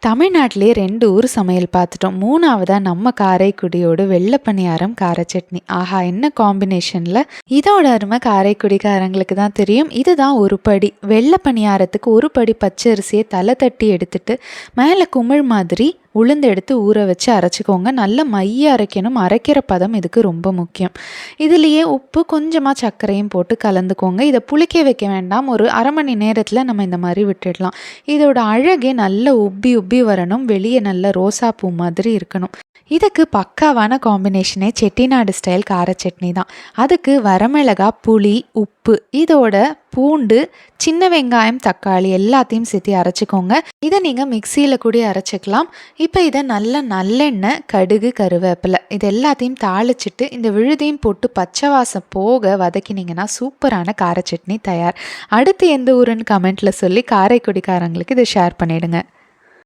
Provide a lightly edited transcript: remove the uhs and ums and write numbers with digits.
தமிழ்நாட்டிலே 2 ஊர் சமையல் பார்த்துட்டோம். 3வதா நம்ம காரைக்குடியோட வெள்ள பணியாரம், கார சட்னி. ஆஹா! என்ன காம்பினேஷன்ல! இதோட அருமை காரைக்குடிக்காரங்களுக்கு தான் தெரியும். இதுதான் ஒரு படி. வெள்ள பணியாரத்துக்கு ஒரு படி பச்சரிசியை தலை தட்டி எடுத்துட்டு, மேலே குமிழ் மாதிரி உளுந்து எடுத்து ஊற வச்சு அரைச்சிக்கோங்க. நல்ல மைய அரைக்கணும். அரைக்கிற பதம் இதுக்கு ரொம்ப முக்கியம். இதுலேயே உப்பு கொஞ்சமாக சர்க்கரையும் போட்டு கலந்துக்கோங்க. இதை புளிக்க வைக்க வேண்டாம். ஒரு அரை மணி நேரத்தில் நம்ம இந்த மாதிரி விட்டுடலாம். இதோட அழகே நல்ல உப்பி உப்பி வரணும். வெளியே நல்ல ரோசா பூ மாதிரி இருக்கணும். இதுக்கு பக்காவான காம்பினேஷனே செட்டிநாடு ஸ்டைல் கார சட்னி தான். அதுக்கு வரமிளகா, புளி, உப்பு, இதோட பூண்டு, சின்ன வெங்காயம், தக்காளி எல்லாத்தையும் சேர்த்து அரைச்சிக்கோங்க. இதை நீங்கள் மிக்சியில் கூட அரைச்சிக்கலாம். இப்போ இதை நல்லெண்ணெய், கடுகு, கருவேப்பிலை இது எல்லாத்தையும் தாளிச்சிட்டு இந்த விழுதையும் போட்டு பச்சை வாசம் போக வதக்கினீங்கன்னா சூப்பரான கார சட்னி தயார். அடுத்து எந்த ஊருன்னு கமெண்ட்டில் சொல்லி காரைக்குடிக்காரங்களுக்கு இதை ஷேர் பண்ணிவிடுங்க.